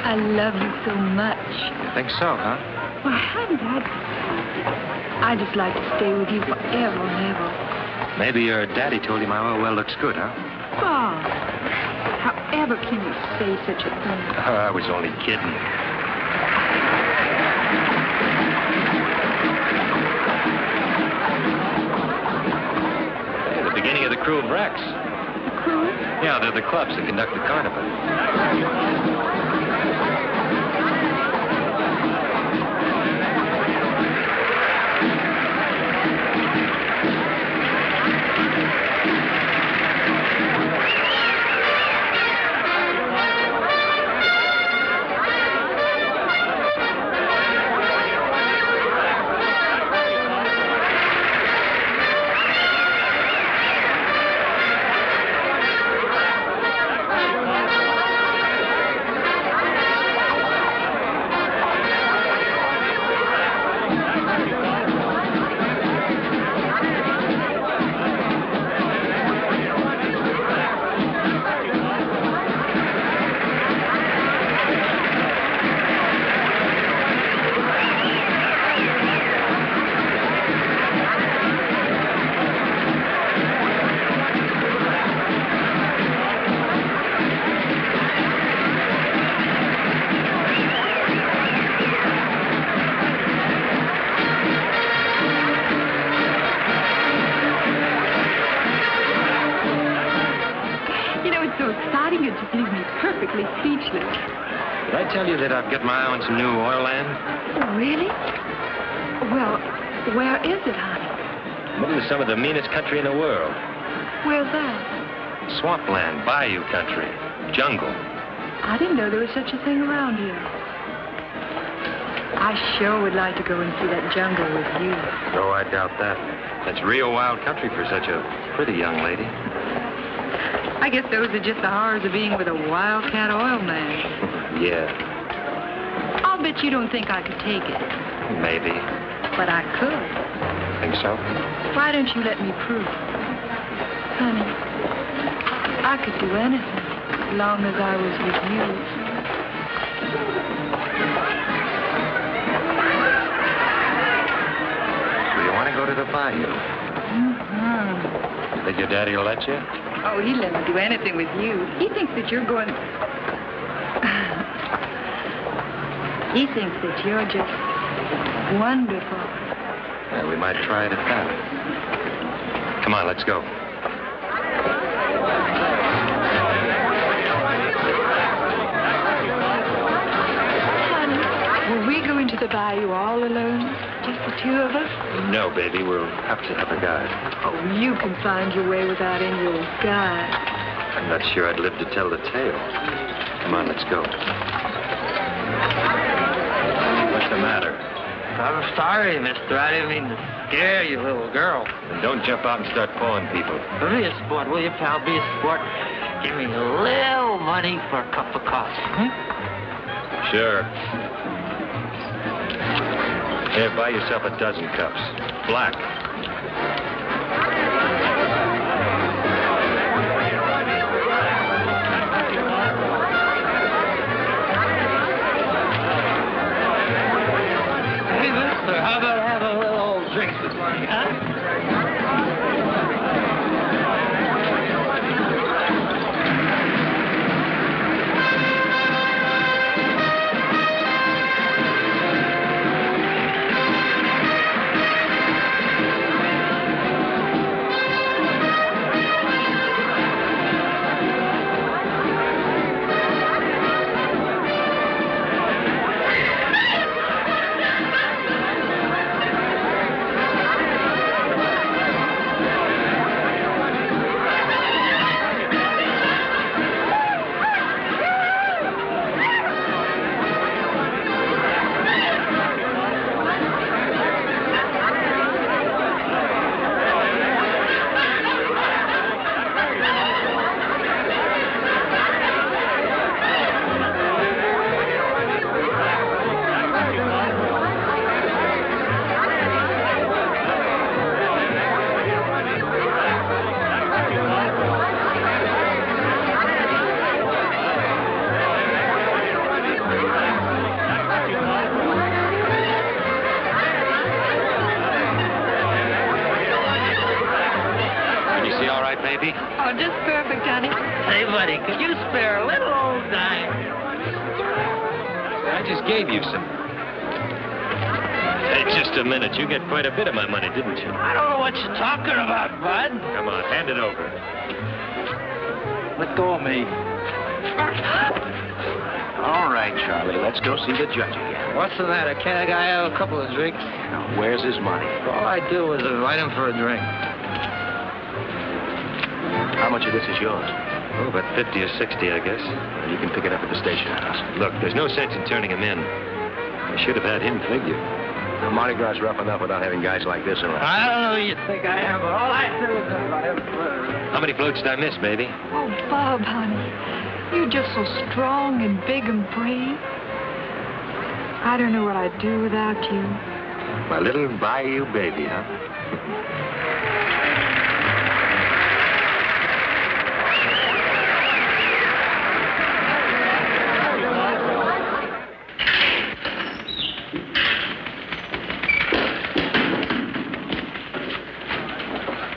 I love you so much. You think so, huh? Well, honey, I just like to stay with you forever and ever. Maybe your daddy told you my oil well looks good, huh? Bob, however can you say such a thing? Oh, I was only kidding. Hey, the beginning of the crew of Rex. The crew? Yeah, they're the clubs that conduct the carnival. Did I tell you that I've got my eye on some new oil land? Oh, really? Well, where is it, honey? Middle of some of the meanest country in the world. Where's that? Swampland, bayou country, jungle. I didn't know there was such a thing around here. I sure would like to go and see that jungle with you. Oh, I doubt that. That's real wild country for such a pretty young lady. I guess those are just the horrors of being with a wildcat oil man. Yeah. I'll bet you don't think I could take it. Maybe. But I could. Think so? Why don't you let me prove? Honey, I could do anything as long as I was with you. So you want to go to the bayou? Mm-hmm. Think your daddy will let you? Oh, he'd let me do anything with you. He thinks that you're going... He thinks that you're just wonderful. Well, we might try it at that. Come on, let's go. Honey, will we go into the bayou all alone? Just the two of us? No, baby, we'll have to have a guide. Oh, you can find your way without any old guide. I'm not sure I'd live to tell the tale. Come on, let's go. What's the matter? I'm sorry, mister. I didn't mean to scare you, little girl. And don't jump out and start pulling people. Be a sport, will you, pal? Be a sport. give me a little money for a cup of coffee, hmm? Sure. Here, buy yourself a dozen cups. Black. Hey, mister, how about having a little old drink with money, huh? Baby? Oh, just perfect, honey. Say, buddy, could you spare a little old dime? I just gave you some. Hey, just a minute. You get quite a bit of my money, didn't you? I don't know what you're talking about, bud. Come on, hand it over. Let go of me. All right, Charlie, let's go see the judge again. What's the matter? Can't a guy have a couple of drinks? Now, where's his money? All I do is invite him for a drink. How much of this is yours? Oh, about 50 or 60, I guess. You can pick it up at the station house. Look, there's no sense in turning him in. I should have had him figured. Now, Mardi Gras is rough enough without having guys like this around. I don't know who you think I am, but all I do is invite him for a drink. How many floats did I miss, baby? Oh, Bob, honey. You're just so strong and big and brave. I don't know what I'd do without you. My little bayou baby, huh?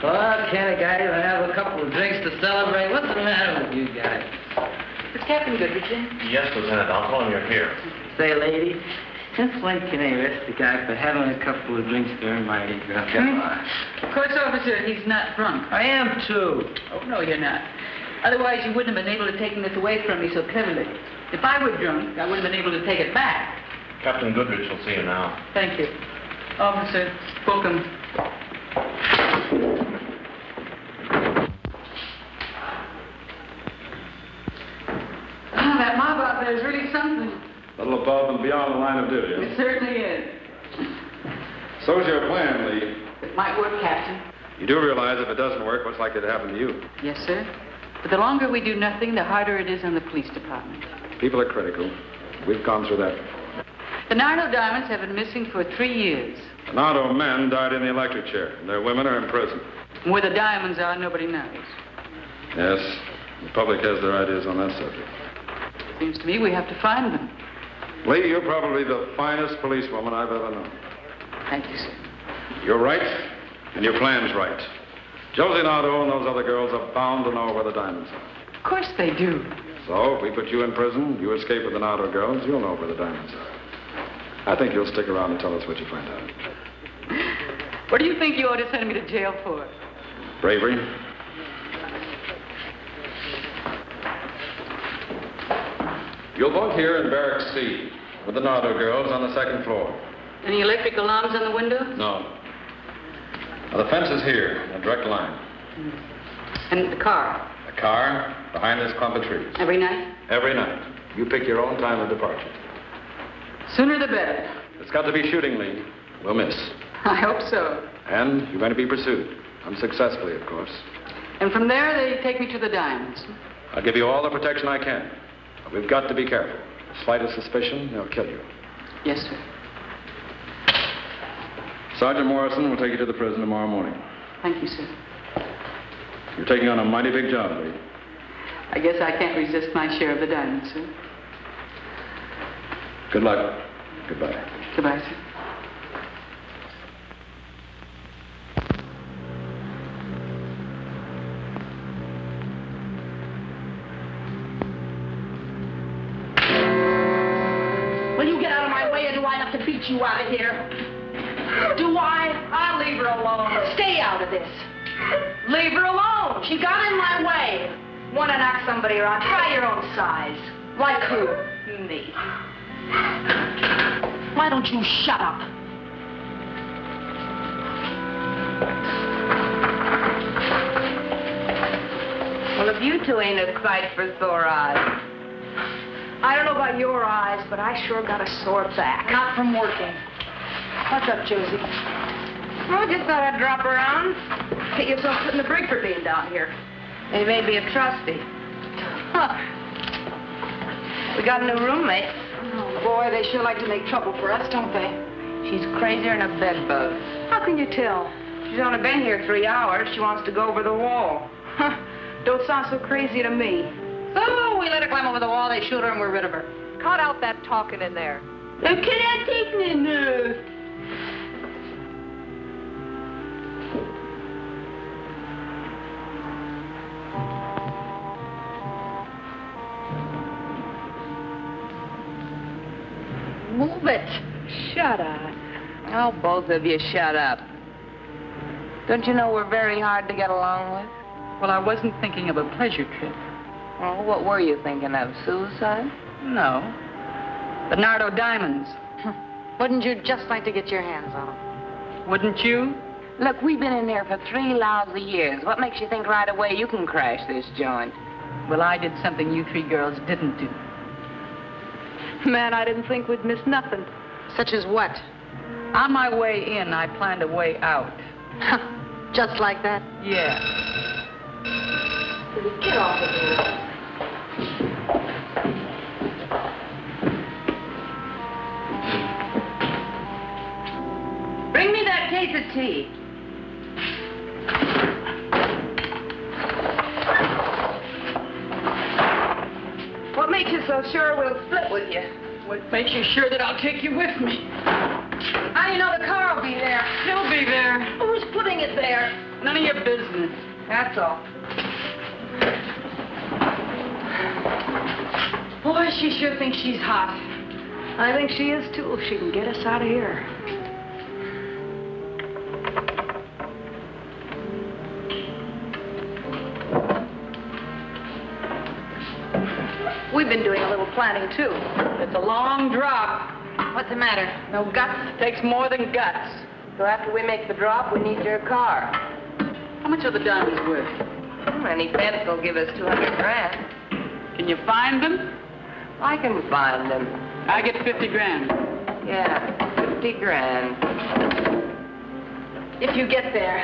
Well, can't a guy even have a couple of drinks to celebrate? What's the matter with you guys? Is Captain Goodrich in? Yes, Lieutenant. I'll tell him you're here. Say, lady, since when can they arrest a guy for having a couple of drinks during Mardi Gras? Course officer, he's not drunk. I am, too. Oh, no, you're not. Otherwise, you wouldn't have been able to take this away from me so cleverly. If I were drunk, I wouldn't have been able to take it back. Captain Goodrich will see you now. Thank you. Officer, book him. Ah, that mob out there is really something. A little above and beyond the line of duty, huh? It certainly is. So's your plan, Lee. It might work, Captain. You do realize if it doesn't work, what's likely to happen to you? Yes, sir. But the longer we do nothing, the harder it is on the police department. People are critical. We've gone through that. The Nardo diamonds have been missing for 3 years. The Nardo men died in the electric chair, and their women are in prison. Where the diamonds are, nobody knows. Yes, the public has their ideas on that subject. Seems to me we have to find them. Lee, you're probably the finest policewoman I've ever known. Thank you, sir. You're right, and your plan's right. Josie Nardo and those other girls are bound to know where the diamonds are. Of course they do. So, if we put you in prison, you escape with the Nardo girls, you'll know where the diamonds are. I think you'll stick around and tell us what you find out. What do you think you ought to send me to jail for? Bravery. You'll vote here in Barracks C with the Nardo girls on the 2nd floor. Any electric alarms on the windows? No. Now, the fence is here, in a direct line. And the car? The car behind this clump of trees. Every night? Every night. You pick your own time of departure. Sooner the better. It's got to be shooting, Lee. We'll miss. I hope so. And you're going to be pursued. Unsuccessfully, of course. And from there, they take me to the diamonds. I'll give you all the protection I can. But we've got to be careful. The slightest suspicion, they'll kill you. Yes, sir. Sergeant Morrison will take you to the prison tomorrow morning. Thank you, sir. You're taking on a mighty big job, Lee. I guess I can't resist my share of the diamonds, sir. Good luck. Goodbye. Goodbye, sir. Will you get out of my way, or do I have to beat you out of here? Do I? I'll leave her alone. Stay out of this. Leave her alone. She got in my way. Want to knock somebody around? Try your own size. Like who? Me. Why don't you shut up? Well, if you two ain't a sight for sore eyes. I don't know about your eyes, but I sure got a sore back. Not from working. What's up, Josie? Oh, just thought I'd drop around. Get yourself put in the brig for being down here. They may be a trustee. Huh. We got a new roommate. Oh, boy, they sure like to make trouble for us, don't they? She's crazier than a bedbug. How can you tell? She's only been here 3 hours. She wants to go over the wall. Huh. Don't sound so crazy to me. So we let her climb over the wall, they shoot her, and we're rid of her. Cut out that talking in there. Move it. Shut up. Oh, both of you shut up. Don't you know we're very hard to get along with? Well, I wasn't thinking of a pleasure trip. Oh, what were you thinking of? Suicide? No. Bernardo diamonds. Wouldn't you just like to get your hands on them? Wouldn't you? Look, we've been in there for 3 lousy years. What makes you think right away you can crash this joint? Well, I did something you 3 girls didn't do. Man, I didn't think we'd miss nothing. Such as what? On my way in, I planned a way out. Just like that? Yeah. Get off of here. Bring me that case of tea. What makes you so sure we'll split with you? What makes you sure that I'll take you with me? How do you know the car will be there? You'll be there. Who's putting it there? None of your business. That's all. Boy, she sure thinks she's hot. I think she is, too, if she can get us out of here. We've been doing a little planning, too. It's a long drop. What's the matter? No guts? Takes more than guts. So after we make the drop, we need your car. How much are the diamonds worth? Any bet will give us 200 grand. Can you find them? I can find them. I get 50 grand. Yeah, 50 grand. If you get there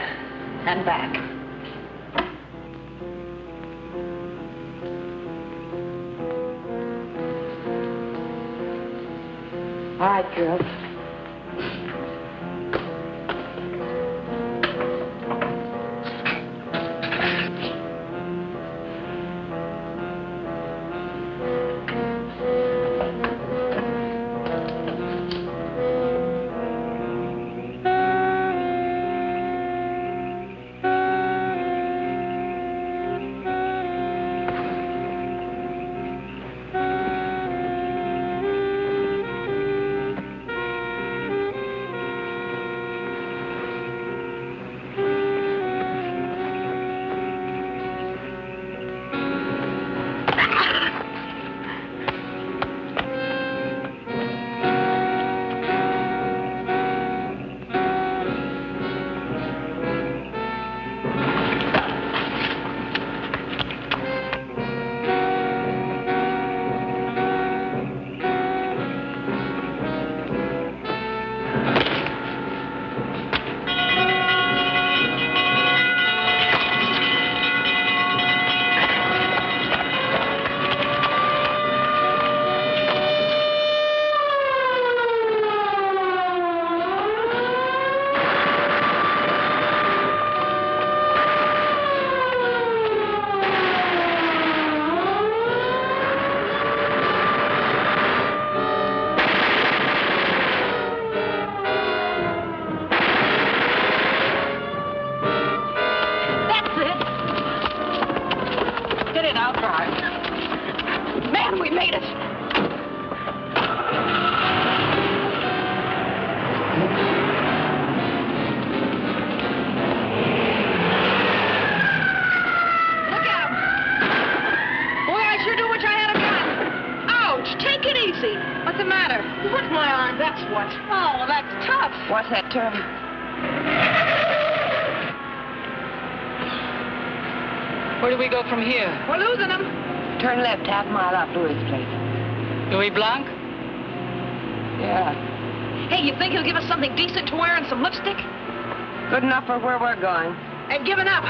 and back. All right, girls. out. Man, we made it. Look at him. Boy, I sure do wish I had a gun. Ouch, take it easy. What's the matter? You hurt my arm, that's what. Oh, well, that's tough. What's that turn? Where do we go from here? We're losing him. Turn left, half a mile off Louis' place. Louis Blanc? Yeah. Hey, you think he'll give us something decent to wear and some lipstick? Good enough for where we're going. And giving up.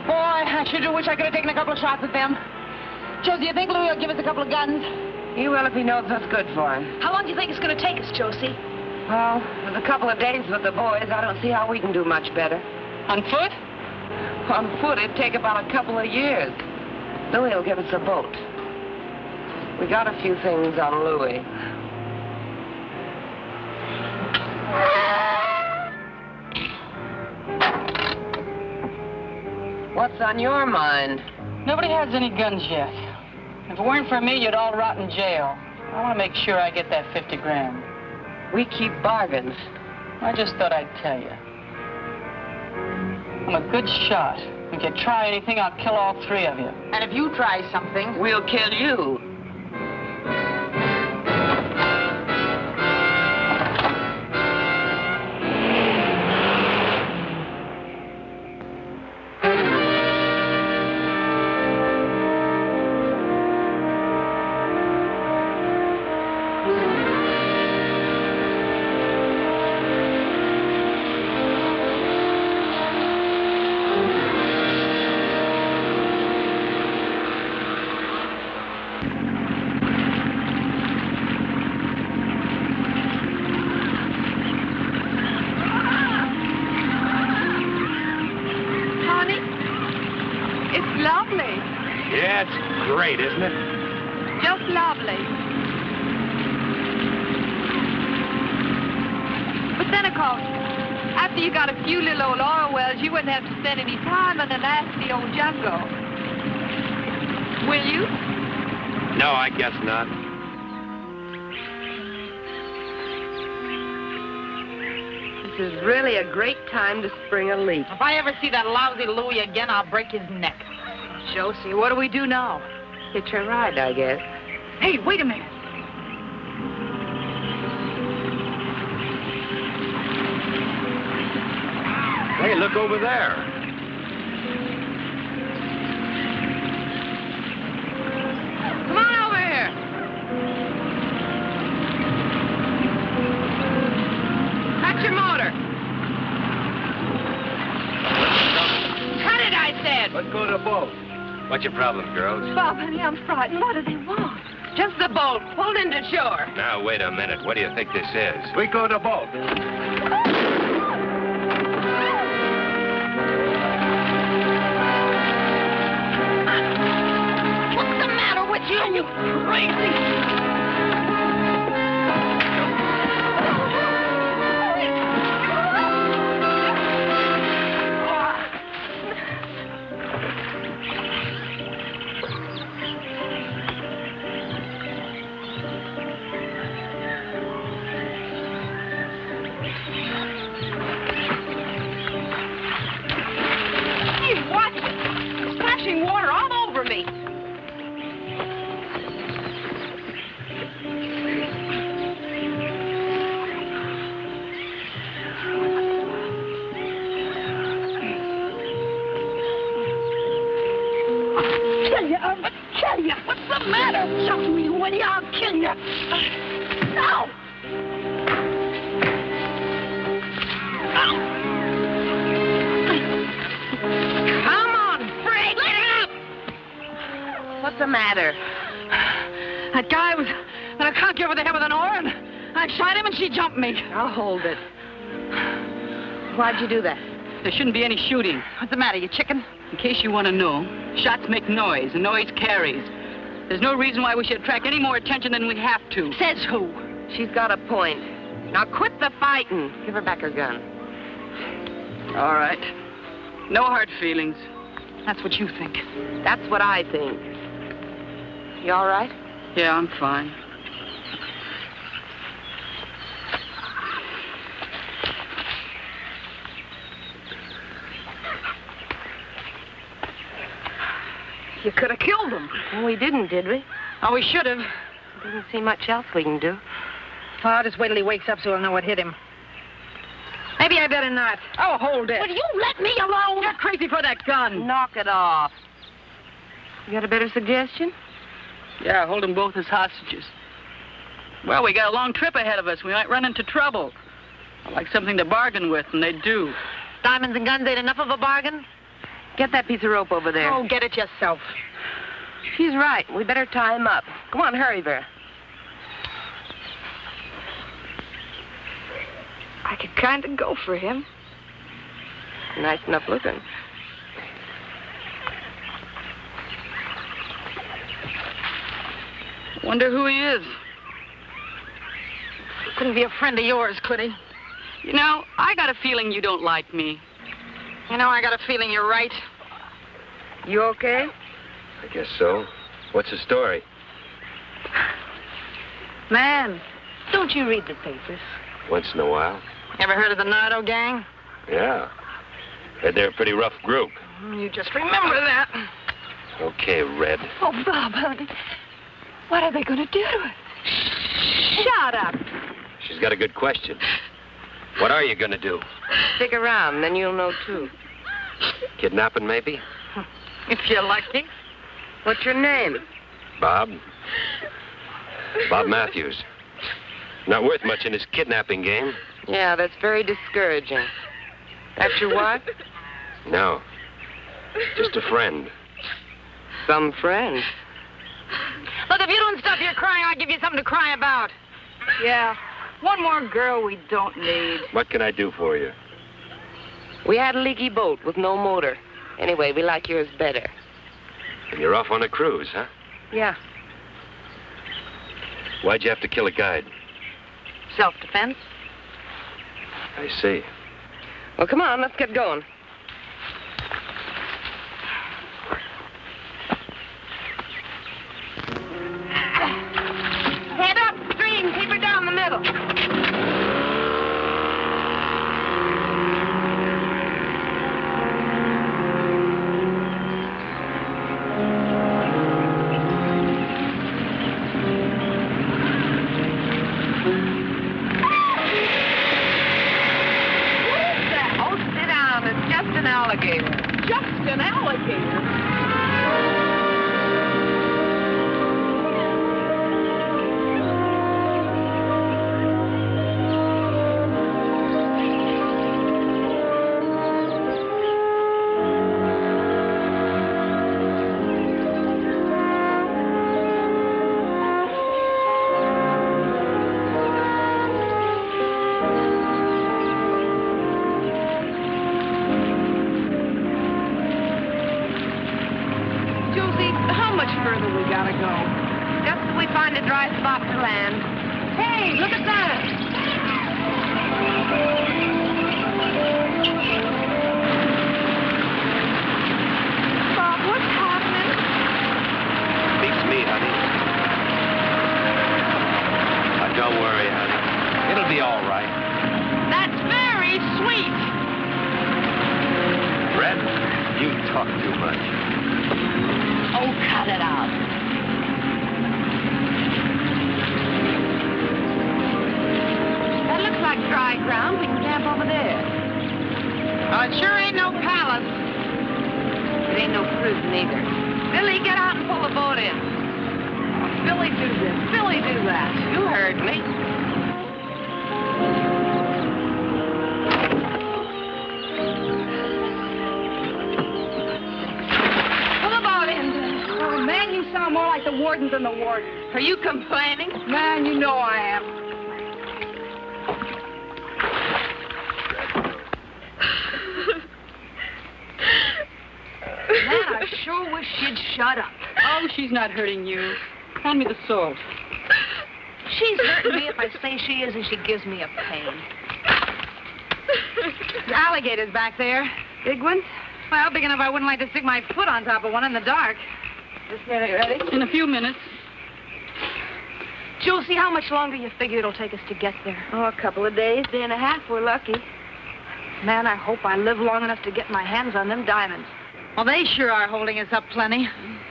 Boy, I sure do wish I could have taken a couple of shots at them. Josie, you think Louis will give us a couple of guns? He will if he knows what's good for him. How long do you think it's going to take us, Josie? Well, with a couple of days with the boys, I don't see how we can do much better. On foot? On foot, it'd take about a couple of years. Louis will give us a boat. We got a few things on Louis. What's on your mind? Nobody has any guns yet. If it weren't for me, you'd all rot in jail. I want to make sure I get that 50 grand. We keep bargains. I just thought I'd tell you. I'm a good shot. If you try anything, I'll kill all three of you. And if you try something... We'll kill you. Great, isn't it? Just lovely. But then, of course, after you got a few little old oil wells, you wouldn't have to spend any time in the nasty old jungle. Will you? No, I guess not. This is really a great time to spring a leak. If I ever see that lousy Louis again, I'll break his neck. Josie, what do we do now? Hitch a ride, I guess. Hey, wait a minute. Hey, look over there. Come on over here. That's your motor. Cut it, I said. Let's go to the boat. What's your problem, girls? Bob, honey, I'm frightened. What do they want? Just the boat. Pulled into shore. Now, wait a minute. What do you think this is? We go to the boat. What's the matter with you? You crazy? Water all over me. I'll kill you. What's the matter? Show me when I'll kill you. No. What's the matter? That guy was gonna conk you over the head with an oar, and I shot him, and she jumped me. I'll hold it. Why'd you do that? There shouldn't be any shooting. What's the matter, you chicken? In case you want to know, shots make noise, and noise carries. There's no reason why we should attract any more attention than we have to. Says who? She's got a point. Now quit the fighting. Give her back her gun. All right. No hard feelings. That's what you think. That's what I think. You all right? Yeah, I'm fine. You could have killed him. Well, we didn't, did we? Oh, we should have. Doesn't see much else we can do. Well, I'll just wait till he wakes up so he'll know what hit him. Maybe I better not. Oh, hold it. Will you let me alone? You're crazy for that gun. Knock it off. You got a better suggestion? Yeah, hold them both as hostages. Well, we got a long trip ahead of us. We might run into trouble. I'd like something to bargain with, and they do. Diamonds and guns ain't enough of a bargain? Get that piece of rope over there. Oh, get it yourself. She's right. We better tie him up. Come on, hurry, Vera. I could kind of go for him. Nice enough looking. Wonder who he is. Couldn't be a friend of yours, could he? You know, I got a feeling you don't like me. You know, I got a feeling you're right. You okay? I guess so. What's the story? Man, Don't you read the papers? Once in a while. ever heard of the Nardo gang? Yeah. Heard they're a pretty rough group. You just remember that. Okay, Red. Oh, Bob, honey. What are they going to do to us? Shut up. She's got a good question. What are you going to do? Stick around, then you'll know, too. Kidnapping, maybe? If you're lucky. What's your name? Bob. Bob Matthews. Not worth much in his kidnapping game. Yeah, that's very discouraging. That's your wife? No. Just a friend. Some friend. Look, if you don't stop your crying, I'll give you something to cry about. Yeah, one more girl we don't need. What can I do for you? We had a leaky boat with no motor. Anyway, we like yours better. And you're off on a cruise, huh? Yeah. Why'd you have to kill a guide? Self-defense? I see. Well, come on, let's get going. Head upstream, keep her down the middle. Oh, sit down. It's just an alligator. Just an alligator. Josie, how much further we gotta go? Just till we find a dry spot to land. Hey, look at that. Bob, what's happening? Beats me, honey. But don't worry, honey. It'll be all right. That's very sweet. Red, you talk too much. Oh, cut it out. That looks like dry ground. We can camp over there. Oh, it sure ain't no palace. It ain't no prison either. Billy, get out and pull the boat in. Oh, Billy, do this. Billy, do that. You heard me. Pull the boat in. Oh, man, you sound more like the warden than the warden. Are you complaining? Man, you know I am. Man, I sure wish she'd shut up. Oh, she's not hurting you. Hand me the salt. She's hurting me if I say she is, and she gives me a pain. The alligators back there. Big ones? Well, big enough I wouldn't like to stick my foot on top of one in the dark. Just nearly ready. In a few minutes. Josie, how much longer you figure it'll take us to get there? Oh, a couple of days, day and a half. We're lucky. Man, I hope I live long enough to get my hands on them diamonds. Well, they sure are holding us up plenty.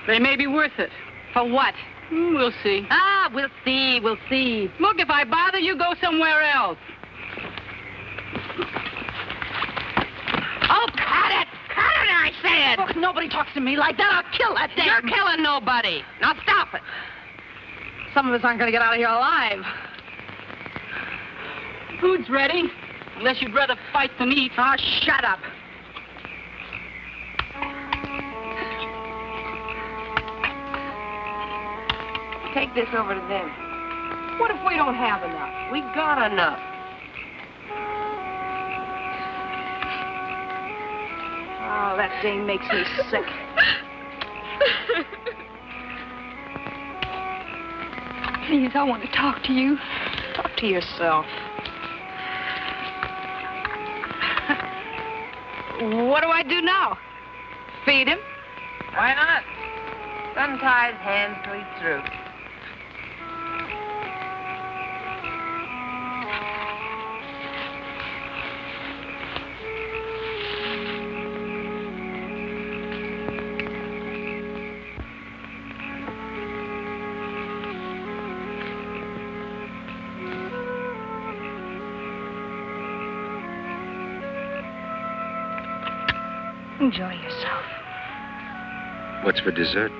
They may be worth it. For what? We'll see. Ah, we'll see, we'll see. Look, if I bother you, go somewhere else. Oh, cut it! Cut it, I said! Look, nobody talks to me like that. I'll kill that damn... You're killing nobody. Now stop it. Some of us aren't going to get out of here alive. Food's ready. Unless you'd rather fight than eat. Oh, shut up. Take this over to them. What if we don't have enough? We got enough. Oh, that thing makes me sick. Please, I want to talk to you. Talk to yourself. What do I do now? Feed him? Why not? Sun ties hands till he's through. Enjoy yourself. What's for dessert?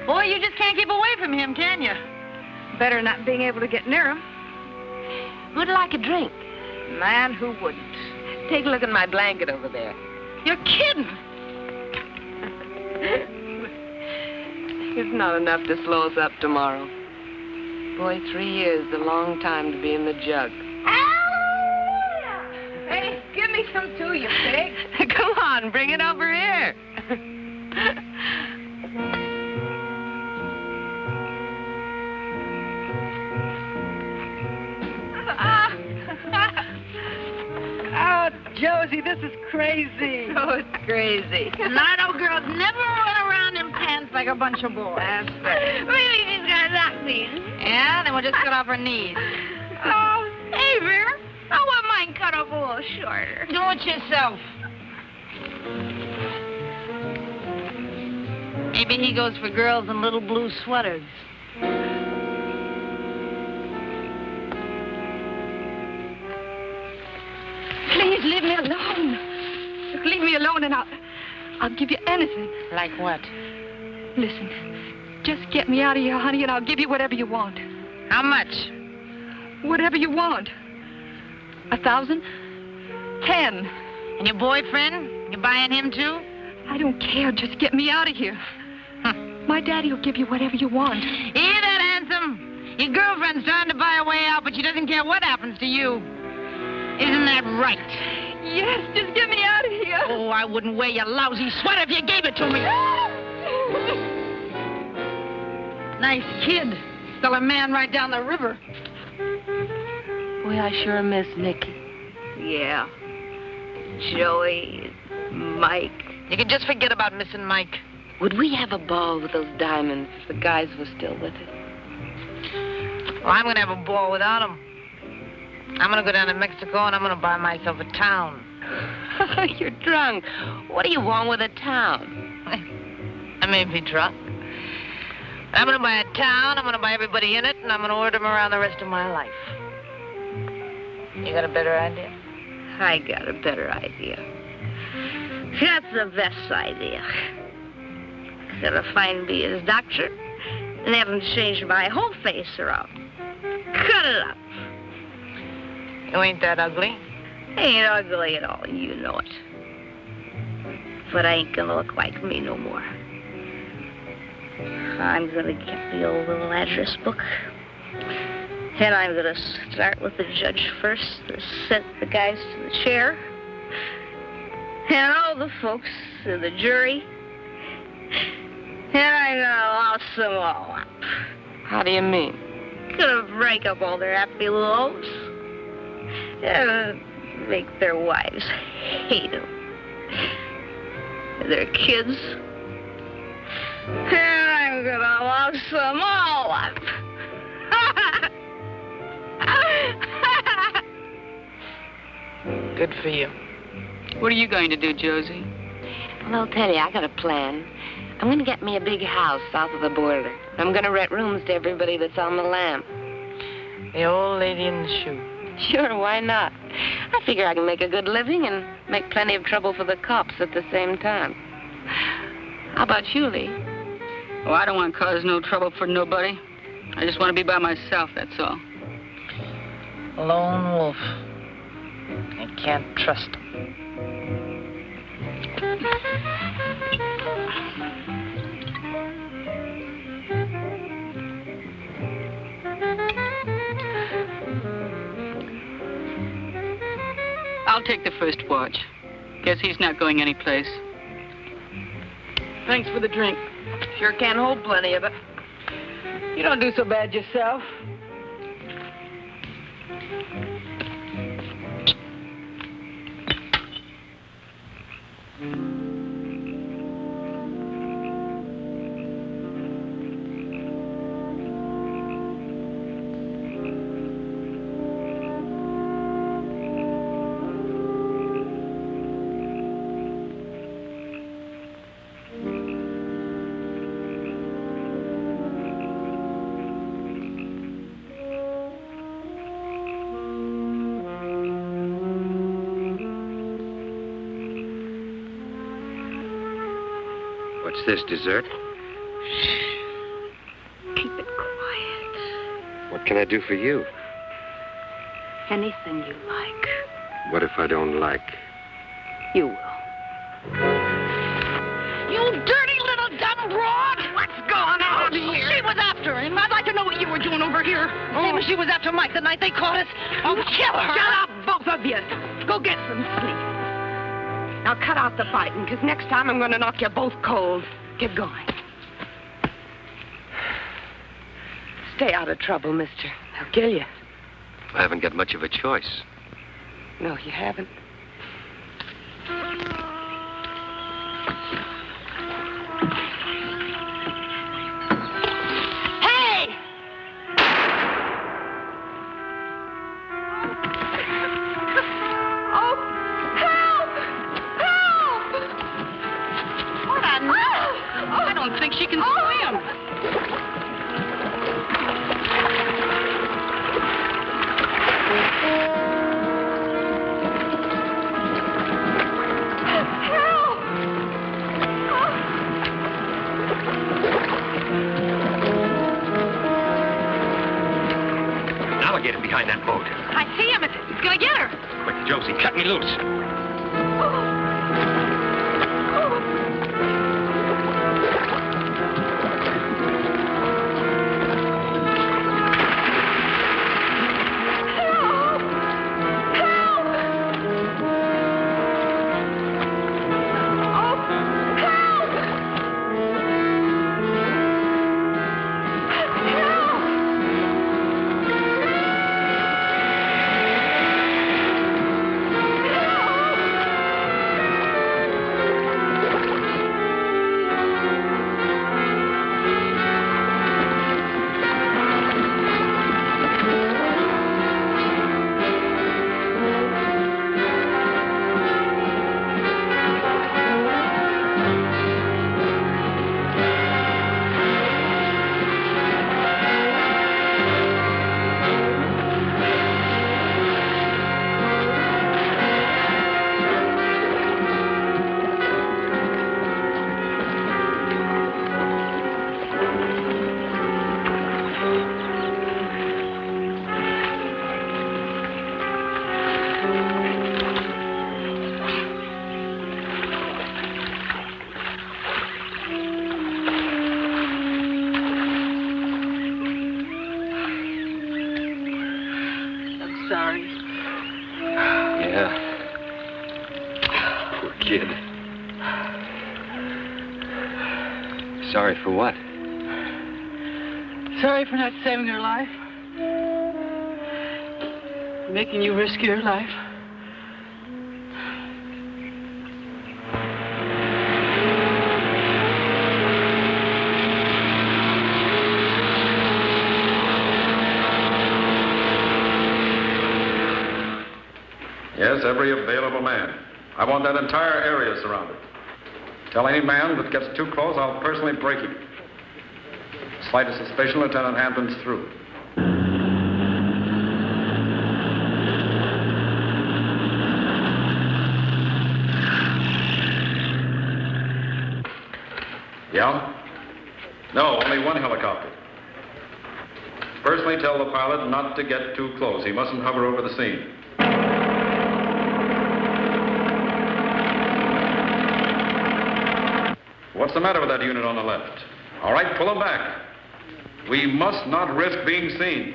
Boy, you just can't keep away from him, can you? Better not being able to get near him. Who'd like a drink? Man, who wouldn't? Take a look at my blanket over there. You're kidding. It's not enough to slow us up tomorrow. Boy, 3 years is a long time to be in the jug. Hey, give me some too, you pig. Come on, bring it over here. Oh, Josie, this is crazy. Oh, it's crazy. Nardo girls never run around in pants like a bunch of boys. That's right. Maybe she's got Nazis. Yeah, then we'll just cut off her knees. Oh, hey, Vera. I want mine cut off a little shorter. Do it yourself. Maybe he goes for girls in little blue sweaters. Please leave me alone. Look, leave me alone and I'll give you anything. Like what? Listen, just get me out of here, honey, and I'll give you whatever you want. How much? Whatever you want. 1,000? 10. And your boyfriend? You buying him too? I don't care. Just get me out of here. My daddy will give you whatever you want. Hear that, handsome? Your girlfriend's trying to buy a way out, but she doesn't care what happens to you. Isn't that right? Yes, just get me out of here. Oh, I wouldn't wear your lousy sweater if you gave it to me. Nice kid. Still a man right down the river. Boy, I sure miss Nicky. Yeah. Joey, Mike. You can just forget about missing Mike. Would we have a ball with those diamonds if the guys were still with us? Well, I'm going to have a ball without them. I'm going to go down to Mexico and I'm going to buy myself a town. You're drunk. What do you want with a town? I may be drunk. I'm going to buy a town, I'm going to buy everybody in it, and I'm going to order them around the rest of my life. You got a better idea? I got a better idea. That's the best idea. Gotta find me his doctor and have him change my whole face around. Cut it up. You ain't that ugly. Ain't ugly at all, you know it. But I ain't gonna look like me no more. I'm gonna get the old little address book. And I'm gonna start with the judge first, to set the guys to the chair. And all the folks in the jury. And I'm gonna louse them all up. How do you mean? gonna break up all their happy little hopes. Make their wives hate them. Their kids. And I'm gonna love them all up. Good for you. What are you going to do, Josie? Well, I'll tell you, I got a plan. I'm going to get me a big house south of the border. I'm going to rent rooms to everybody that's on the lam. The old lady in the shoe. Sure, why not? I figure I can make a good living and make plenty of trouble for the cops at the same time. How about you, Lee? Oh, I don't want to cause no trouble for nobody. I just want to be by myself, that's all. A lone wolf. I can't trust him. I'll take the first watch. Guess he's not going anyplace. Thanks for the drink. Sure can hold plenty of it. You don't do so bad yourself. What's this, dessert? Keep it quiet. What can I do for you? Anything you like. What if I don't like? You will. You dirty little dumb broad! What's going on here? She was after him. I'd like to know what you were doing over here. Same as she was after Mike the night they caught us. I'll kill her. Shut up, both of you. Go get some sleep. Now cut out the fighting, because next time I'm going to knock you both cold. Get going. Stay out of trouble, mister. They'll kill you. I haven't got much of a choice. No, you haven't. Hey! Oh, help! Help! What a I don't think she can swim. Now I get him behind that boat. I see him. It's going to get her. Quick, Josie, cut me loose. Sorry. Yeah. Poor kid. Sorry for what? Sorry for not saving her life. Making you risk your life. Yes, every available man. I want that entire area surrounded. Tell any man that gets too close, I'll personally break him. Slightest suspicion, Lieutenant Hampton's through. Yeah? No, only one helicopter. Personally tell the pilot not to get too close. He mustn't hover over the scene. What's the matter with that unit on the left? All right, pull them back. We must not risk being seen.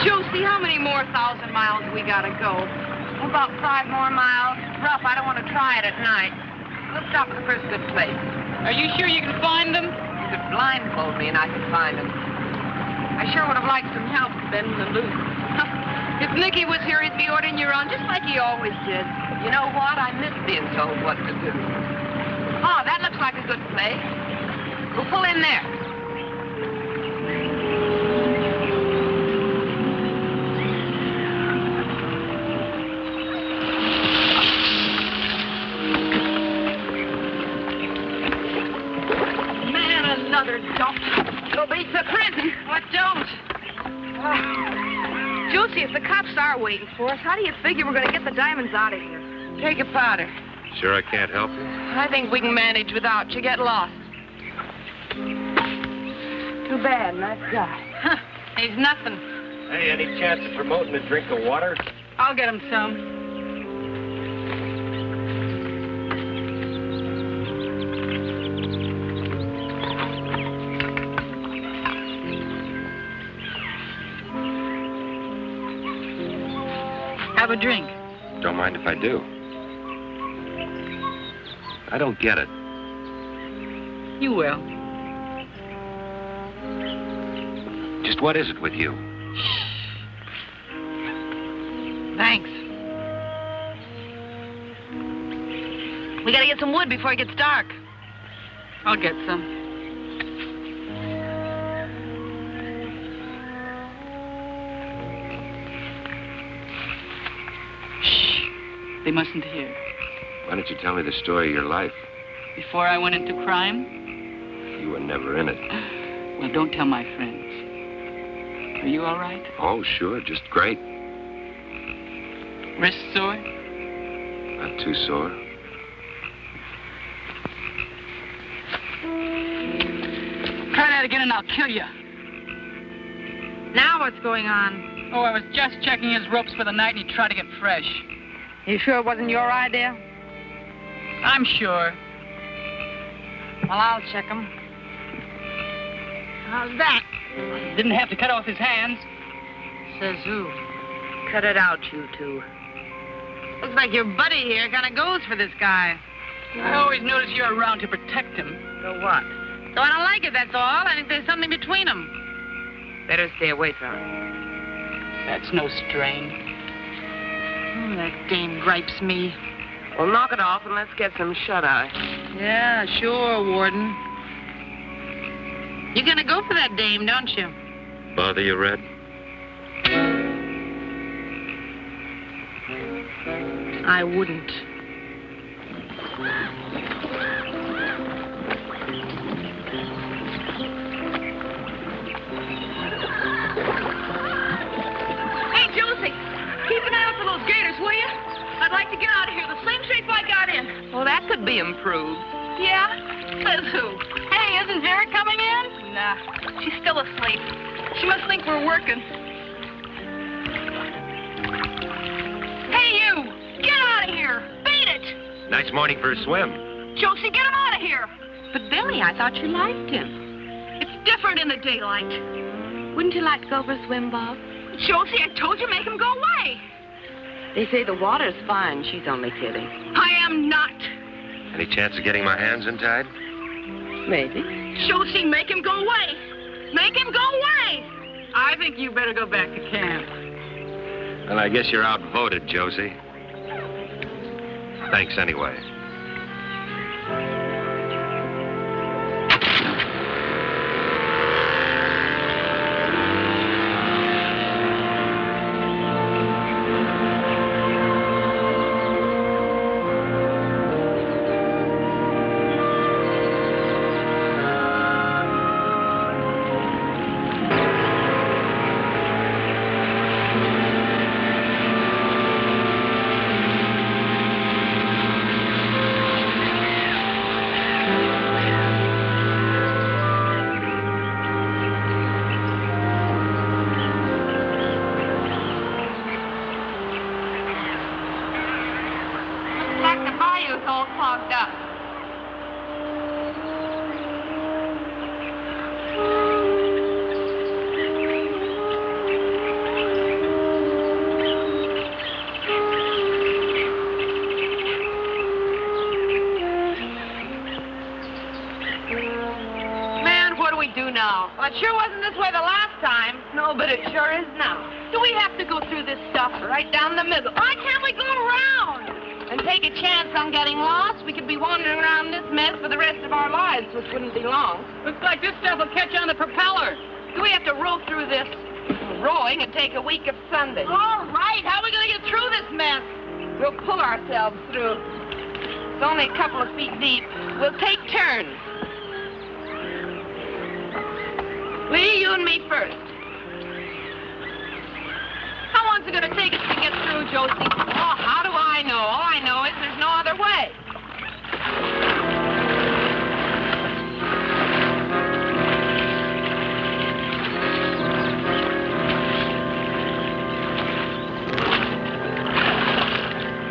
Josie, how many more 1,000 miles we gotta go? About 5 more miles. Rough, I don't want to try it at night. Let's stop at the first good place. Are you sure you can find them? You could blindfold me and I could find them. I sure would have liked some help bending the loop. If Nicky was here, he'd be ordering you around just like he always did. You know what? I miss being told what to do. Oh, that looks like a good place. We'll pull in there. Man, another dump. Go beats the prison. What don't? Josie, if the cops are waiting for us, how do you figure we're going to get the diamonds out of here? Take a powder. Sure I can't help you? I think we can manage without you. Get lost. Too bad, nice guy. He's nothing. Hey, any chance of promoting a drink of water? I'll get him some. Have a drink. Don't mind if I do. I don't get it. You will. Just what is it with you? Thanks. We gotta get some wood before it gets dark. I'll get some. They mustn't hear. Why don't you tell me the story of your life? Before I went into crime? You were never in it. Well, don't tell my friends. Are you all right? Oh, sure, just great. Wrist sore? Not too sore. Try that again and I'll kill you. Now what's going on? Oh, I was just checking his ropes for the night and he tried to get fresh. You sure it wasn't your idea? I'm sure. Well, I'll check him. How's that? Didn't have to cut off his hands. Says who? Cut it out, you two. Looks like your buddy here kind of goes for this guy. I always notice you're around to protect him. So what? So I don't like it, that's all. I think there's something between them. Better stay away from him. That's no strain. Oh, that dame gripes me. Well, knock it off and let's get some shut-eye. Yeah, sure, Warden. You're gonna go for that dame, don't you? Bother you, Red? I wouldn't. Hey, Josie, keep an eye out for those gators, will you? I'd like to get out of here the same shape I got in. Well, that could be improved. Yeah? Says who? Hey, isn't Vera coming in? Nah, she's still asleep. She must think we're working. Hey, you! Get out of here! Beat it! Nice morning for a swim. Josie, get him out of here! But, Billy, I thought you liked him. It's different in the daylight. Wouldn't you like to go for a swim, Bob? Josie, I told you, make him go away. They say the water's fine. She's only kidding. I am not. Any chance of getting my hands untied? Maybe. Josie, make him go away. Make him go away. I think you better go back to camp. Well, I guess you're outvoted, Josie. Thanks anyway. Well, it sure wasn't this way the last time. No, but it sure is now. Do we have to go through this stuff right down the middle? Why can't we go around and take a chance on getting lost? We could be wandering around this mess for the rest of our lives, which wouldn't be long. Looks like this stuff will catch on the propeller. Do we have to row through this rowing and take a week of Sunday? All right. How are we going to get through this mess? We'll pull ourselves through. It's only a couple of feet deep. We'll take turns. Lee, you and me first. How long's it going to take us to get through, Josie? Oh, how do I know? All I know is there's no other way.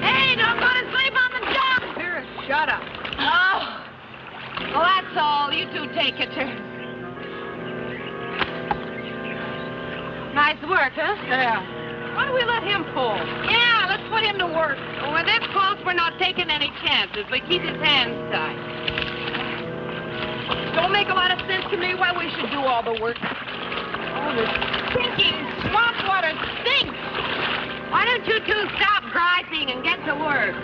Hey, don't go to sleep on the dock. Vera, shut up. Oh. Well, that's all. You two take your turn. Nice work, huh? Yeah. Why don't we let him pull? Yeah, let's put him to work. When we're this close, we're not taking any chances. We keep his hands tied. Don't make a lot of sense to me why we should do all the work. Oh, this stinking swamp water stinks. Why don't you two stop griping and get to work?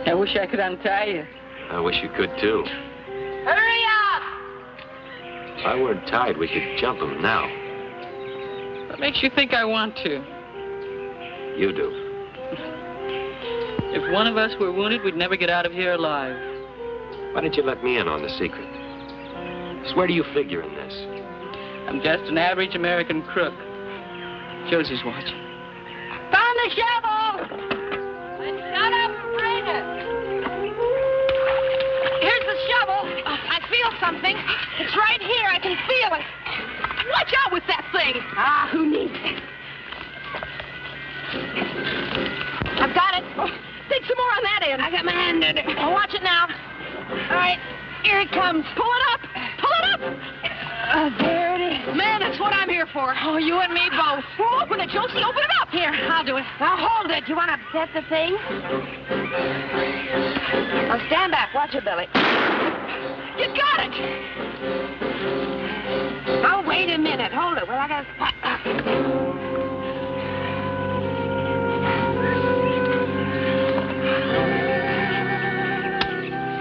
I wish I could untie you. I wish you could, too. Hurry up! If I weren't tied, we could jump him now. What makes you think I want to? You do. If one of us were wounded, we'd never get out of here alive. Why didn't you let me in on the secret? Just where do you figure in this? I'm just an average American crook. Josie's watching. Found the shovel! Then shut up and bring it. Here's the shovel. I feel something. It's right here. I can feel it. Watch out with that thing. Ah, who needs it? I've got it. Oh, take some more on that end. I got my hand in it. Oh, watch it now. All right, here it comes. Pull it up. Pull it up. There it is. Man, that's what I'm here for. Oh, you and me both. Well, open it, Josie. Open it up. Here, I'll do it. Now, hold it. You want to upset the thing? Now, stand back. Watch your belly. You got it. Oh, wait a minute. Hold it. Well, I got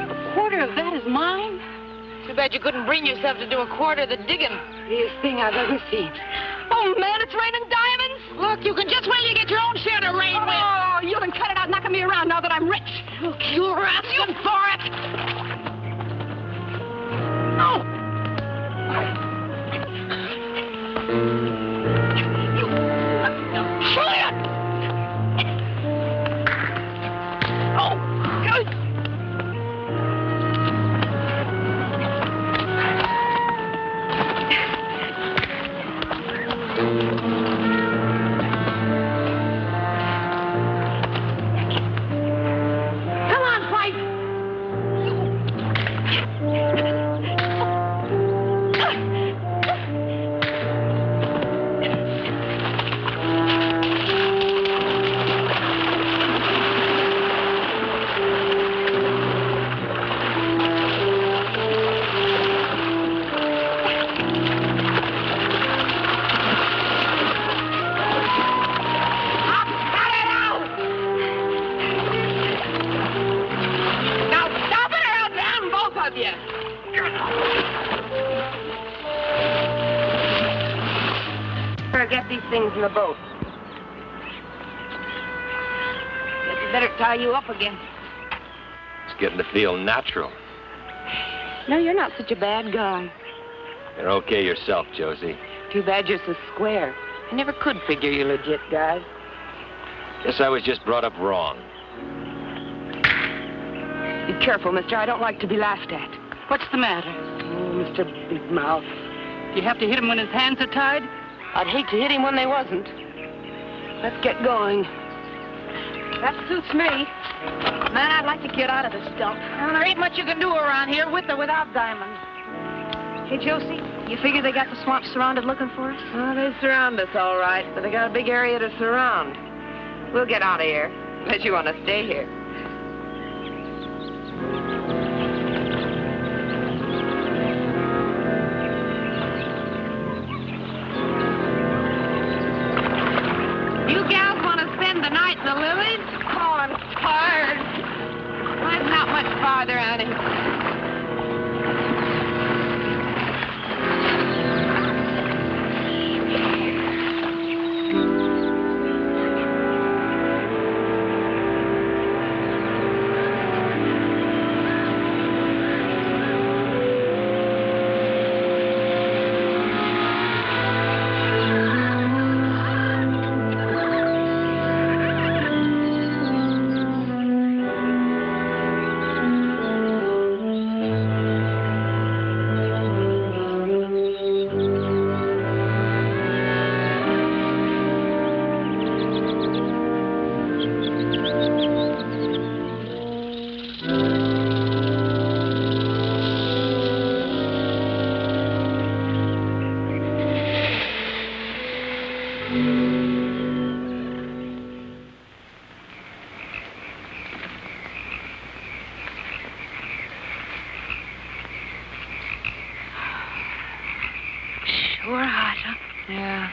A quarter of that is mine? Too bad you couldn't bring yourself to do a quarter of the digging. Easiest thing I've ever seen. Oh, man, it's raining diamonds. Look, you can just wait till you get your own share to rain with. Oh, you can cut it out knocking me around now that I'm rich. Look, you're asking for it. No. Julian! Oh, God. Come on, fight! Get these things in the boat. Guess we better tie you up again. It's getting to feel natural. No, you're not such a bad guy. You're okay yourself, Josie. Too bad you're so square. I never could figure you legit guys. Guess I was just brought up wrong. Be careful, mister. I don't like to be laughed at. What's the matter? Oh, Mr. Big Mouth. Do you have to hit him when his hands are tied? I'd hate to hit him when they wasn't. Let's get going. That suits me. Man, I'd like to get out of this dump. Well, there ain't much you can do around here with or without diamonds. Hey, Josie, you figure they got the swamp surrounded looking for us? Oh, they surround us all right, but they got a big area to surround. We'll get out of here, unless you want to stay here. You gals want to spend the night in the lilies? Oh, I'm tired. Mine's not much farther out of here. Sure hot, huh? Yeah.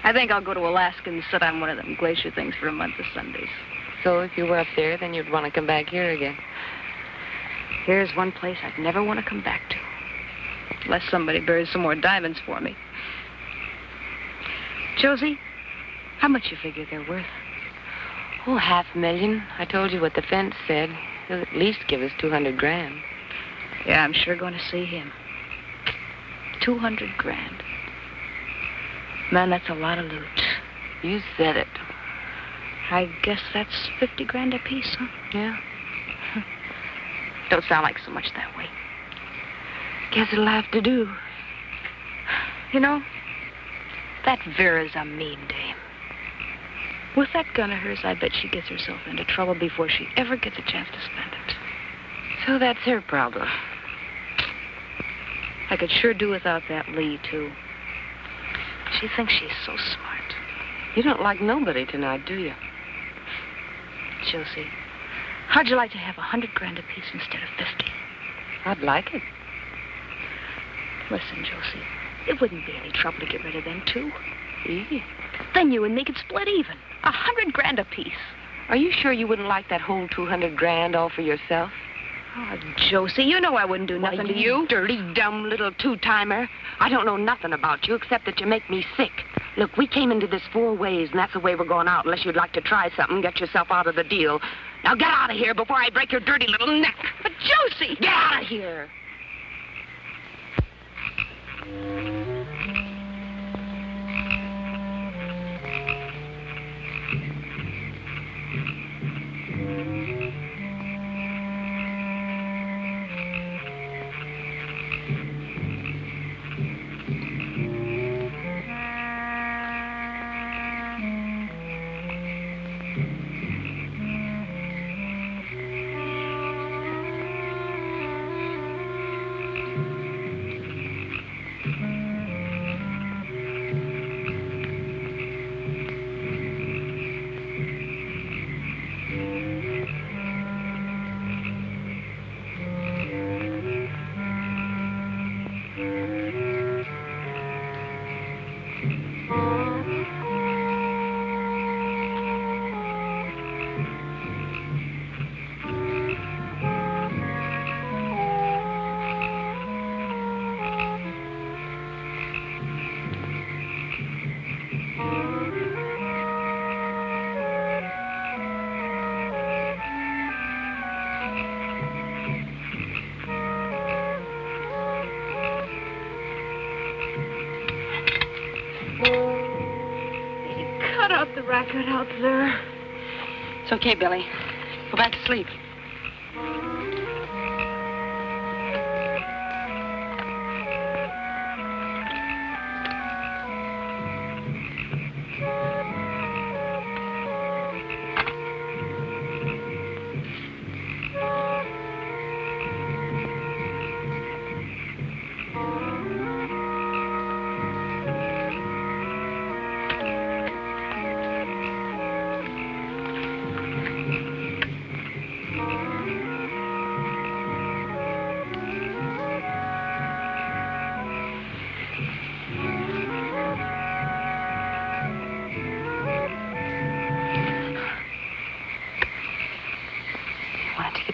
I think I'll go to Alaska and sit on one of them glacier things for a month of Sundays. So if you were up there, then you'd want to come back here again. Here's one place I'd never want to come back to. Unless somebody buries some more diamonds for me. Josie, how much you figure they're worth? Oh, $500,000. I told you what the fence said. He'll at least give us $200,000. Yeah, I'm sure going to see him. $200,000. Man, that's a lot of loot. You said it. I guess that's 50 grand apiece, huh? Yeah. Don't sound like so much that way. Guess it'll have to do. You know, that Vera's a mean dame. With that gun of hers, I bet she gets herself into trouble before she ever gets a chance to spend it. So that's her problem. I could sure do without that Lee, too. She thinks she's so smart. You don't like nobody tonight, do you? Josie, how'd you like to have 100 grand apiece instead of 50? I'd like it. Listen, Josie, it wouldn't be any trouble to get rid of them, too. Yeah. Then you and me could split even. 100 grand apiece. Are you sure you wouldn't like that whole 200 grand all for yourself? Oh, Josie, you know I wouldn't do nothing to you. Dirty, dumb little two-timer. I don't know nothing about you except that you make me sick. Look, we came into this 4 ways, and that's the way we're going out, unless you'd like to try something and get yourself out of the deal. Now get out of here before I break your dirty little neck. But, Josie! Get out of here! Racket out there. It's okay, Billy. Go back to sleep.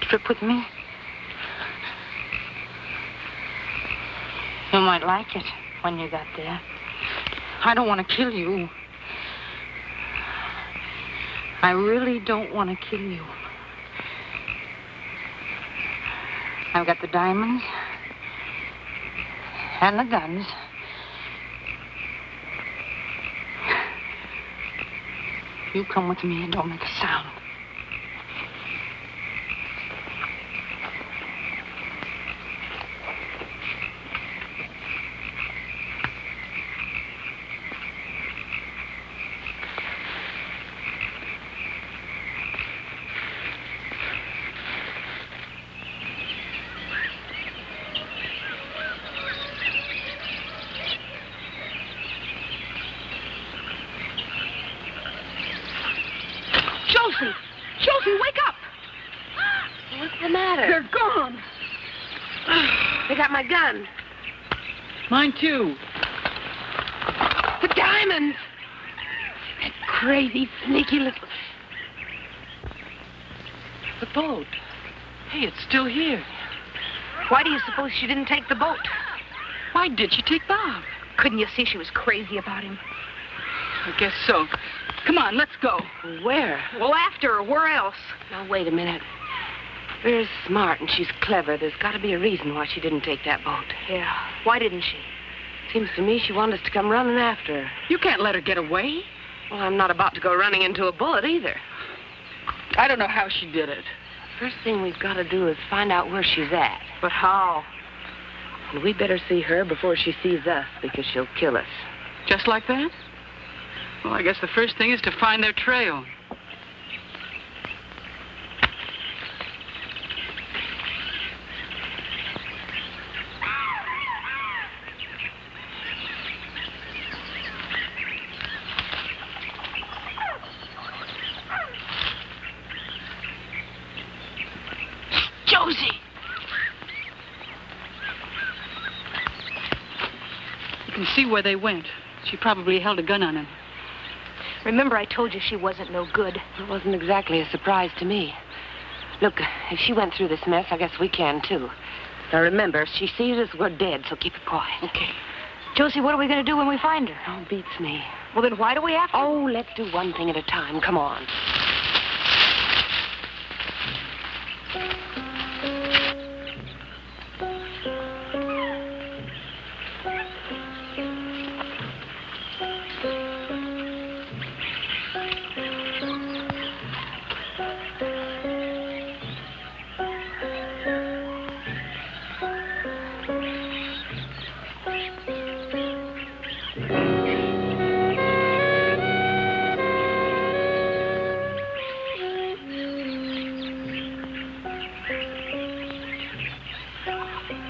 Trip with me? You might like it when you got there. I don't want to kill you. I really don't want to kill you. I've got the diamonds and the guns. You come with me and don't make a sound. Josie, wake up! What's the matter? They're gone. They got my gun. Mine, too. The diamonds! That crazy, sneaky little... The boat. Hey, it's still here. Why do you suppose she didn't take the boat? Why did she take Bob? Couldn't you see she was crazy about him? I guess so. Come on, let's go. Where? Well, after her. Where else? Now, wait a minute. Vera's smart and she's clever. There's got to be a reason why she didn't take that boat. Yeah. Why didn't she? Seems to me she wanted us to come running after her. You can't let her get away. Well, I'm not about to go running into a bullet either. I don't know how she did it. First thing we've got to do is find out where she's at. But how? And we better see her before she sees us, because she'll kill us. Just like that? Well, I guess the first thing is to find their trail. Josie! You can see where they went. She probably held a gun on him. Remember, I told you she wasn't no good. It wasn't exactly a surprise to me. Look, if she went through this mess, I guess we can, too. Now, remember, if she sees us, we're dead, so keep it quiet. Okay. Josie, what are we going to do when we find her? Oh, beats me. Well, then why do we have to? Oh, let's do one thing at a time. Come on.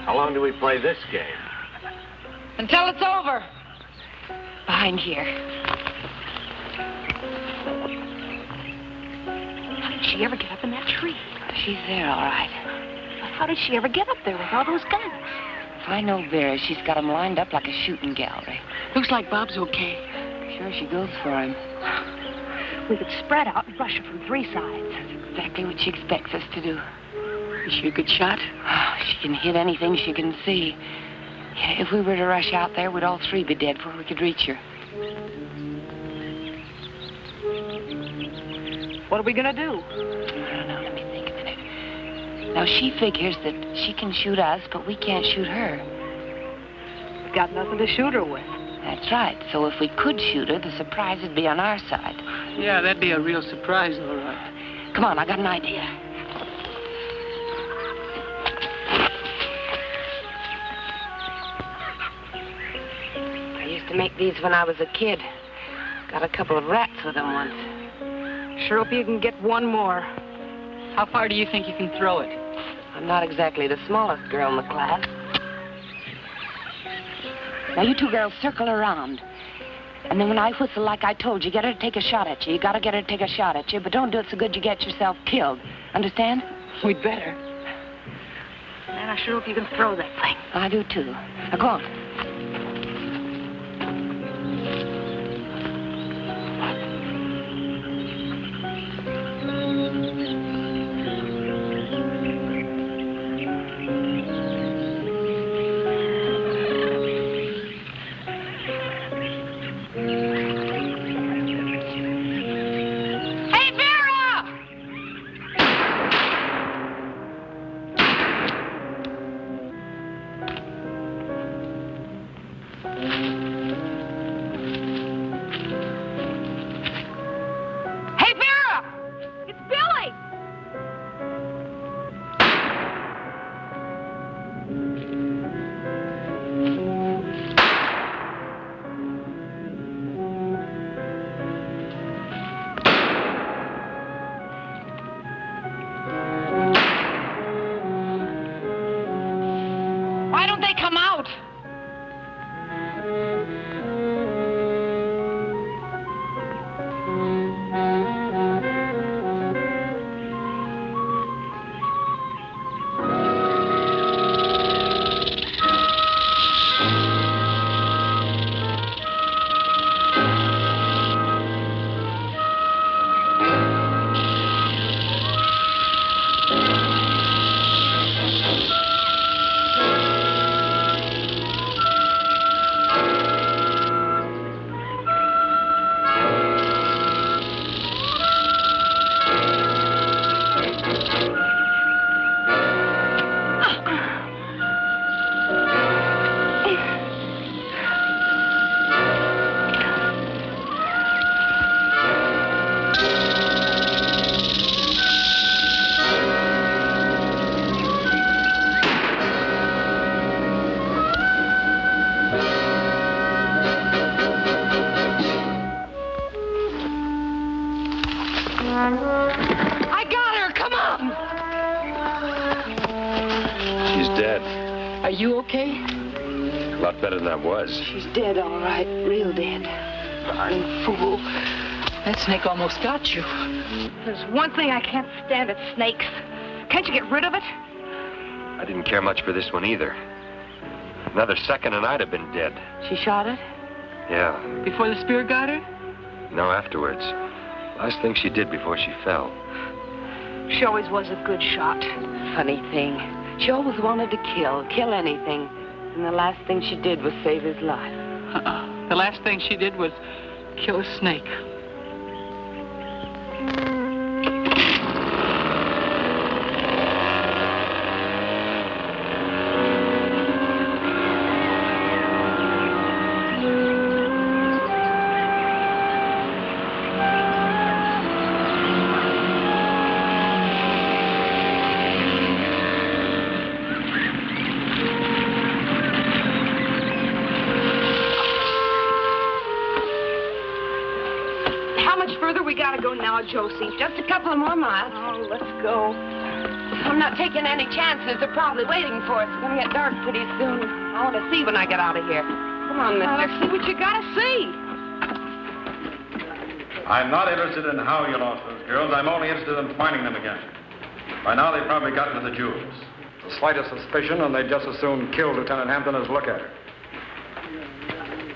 How long do we play this game? Until it's over. Behind here. How did she ever get up in that tree? She's there, all right. How did she ever get up there with all those guns? If I know Vera, she's got them lined up like a shooting gallery. Looks like Bob's okay. Sure, she goes for him. We could spread out and rush her from three sides. That's exactly what she expects us to do. Is she a good shot? Oh, she can hit anything she can see. Yeah, if we were to rush out there, we'd all three be dead before we could reach her. What are we going to do? I don't know. Let me think a minute. Now, she figures that she can shoot us, but we can't shoot her. We've got nothing to shoot her with. That's right. So if we could shoot her, the surprise would be on our side. Yeah, that'd be a real surprise, all right. Come on, I got an idea. I used to make these when I was a kid. Got a couple of rats with them once. Sure hope you can get one more. How far do you think you can throw it? I'm not exactly the smallest girl in the class. Now, you two girls circle around. And then when I whistle like I told you, get her to take a shot at you. You gotta get her to take a shot at you, but don't do it so good you get yourself killed. Understand? We'd better. Man, I sure hope you can throw that thing. I do, too. Now, go on. I got her. Come on. She's dead. Are you okay? A lot better than I was. She's dead, all right. Real dead. Darn fool. That snake almost got you. There's one thing I can't stand, it's snakes. Can't you get rid of it? I didn't care much for this one either. Another second and I'd have been dead. She shot it? Yeah. Before the spear got her? No, afterwards. Last thing she did before she fell. She always was a good shot. Funny thing. She always wanted to kill anything. And the last thing she did was save his life. The last thing she did was kill a snake. Josie, just a couple of more miles. Oh, let's go. I'm not taking any chances. They're probably waiting for us. It's going to get dark pretty soon. I want to see when I get out of here. Come on, mister. Let's see what you got to see. I'm not interested in how you lost those girls. I'm only interested in finding them again. By now, they've probably gotten to the jewels. The slightest suspicion, and they'd just as soon kill Lieutenant Hampton as look at her.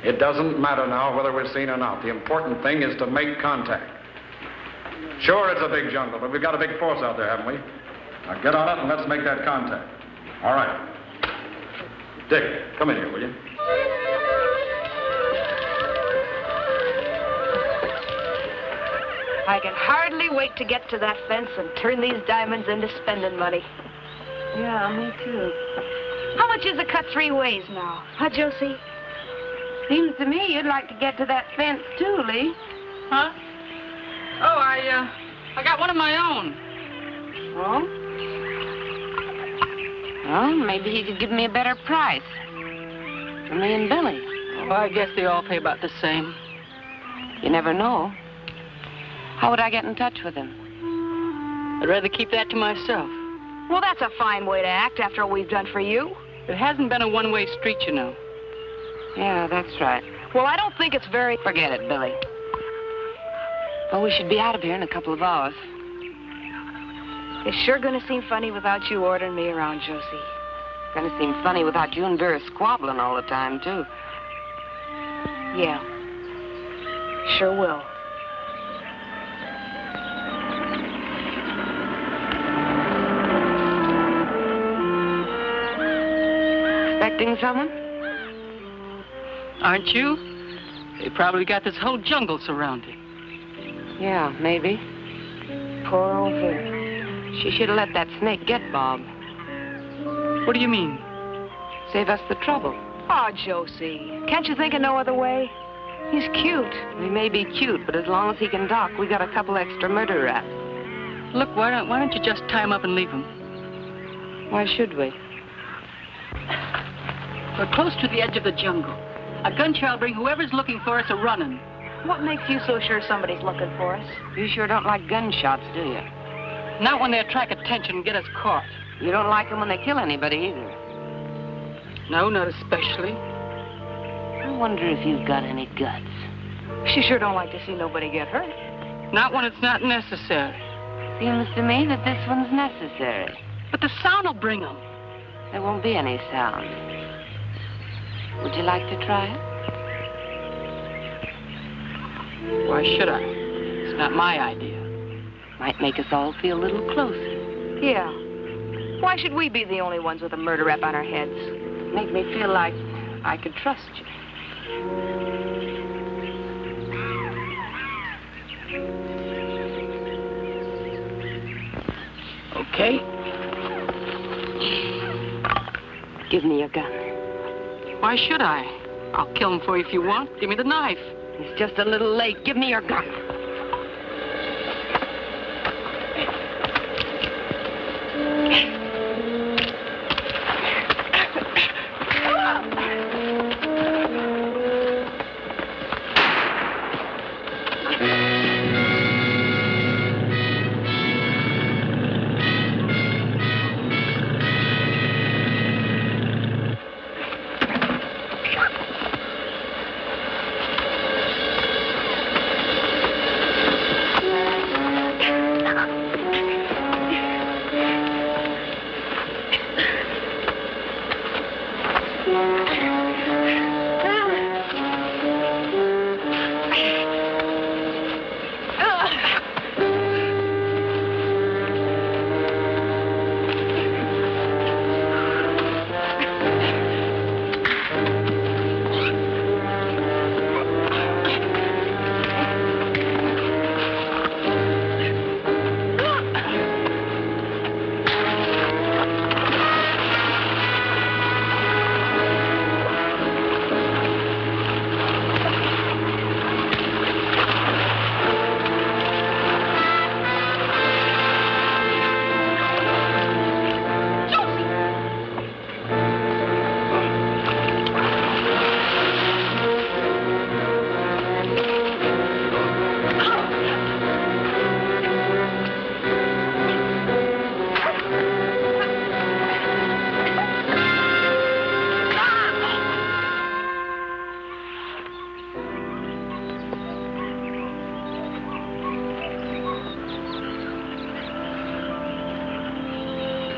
It doesn't matter now whether we're seen or not. The important thing is to make contact. Sure, it's a big jungle, but we've got a big force out there, haven't we? Now get on it and let's make that contact. All right. Dick, come in here, will you? I can hardly wait to get to that fence and turn these diamonds into spending money. Yeah, me too. How much is a cut 3 ways now? Huh, Josie? Seems to me you'd like to get to that fence too, Lee. Huh? Oh, I got one of my own. Oh? Well, maybe he could give me a better price. For me and Billy. Oh, I guess they all pay about the same. You never know. How would I get in touch with him? I'd rather keep that to myself. Well, that's a fine way to act after all we've done for you. It hasn't been a one-way street, you know. Yeah, that's right. Well, I don't think it's very... Forget it, Billy. Well, we should be out of here in a couple of hours. It's sure going to seem funny without you ordering me around, Josie. Going to seem funny without you and Vera squabbling all the time, too. Yeah. Sure will. Expecting someone? Aren't you? They probably got this whole jungle surrounded. Yeah, maybe. Poor old Vera. She should have let that snake get Bob. What do you mean? Save us the trouble. Oh, Josie, can't you think of no other way? He's cute. He may be cute, but as long as he can talk, we got a couple extra murder raps. Look, why don't you just tie him up and leave him? Why should we? We're close to the edge of the jungle. A gunshot will bring whoever's looking for us a-running. What makes you so sure somebody's looking for us? You sure don't like gunshots, do you? Not when they attract attention and get us caught. You don't like them when they kill anybody either. No, not especially. I wonder if you've got any guts. She sure don't like to see nobody get hurt. Not when it's not necessary. Seems to me that this one's necessary. But the sound will bring them. There won't be any sound. Would you like to try it? Why should I? It's not my idea. Might make us all feel a little closer. Yeah. Why should we be the only ones with a murder rap on our heads? Make me feel like I could trust you. Okay. Give me your gun. Why should I? I'll kill him for you if you want. Give me the knife. It's just a little late. Give me your gun.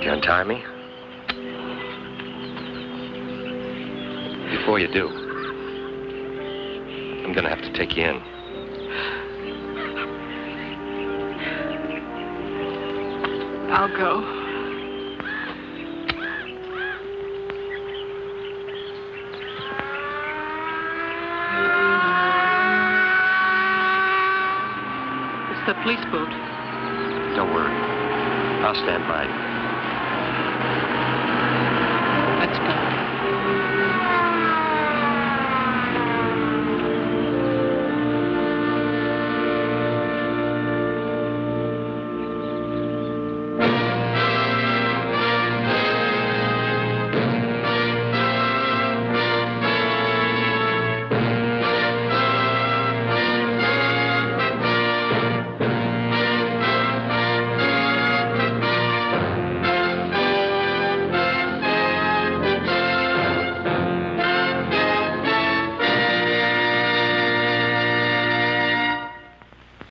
You untie me? Before you do, I'm gonna have to take you in. I'll go. It's the police boat. Don't worry. I'll stand by you.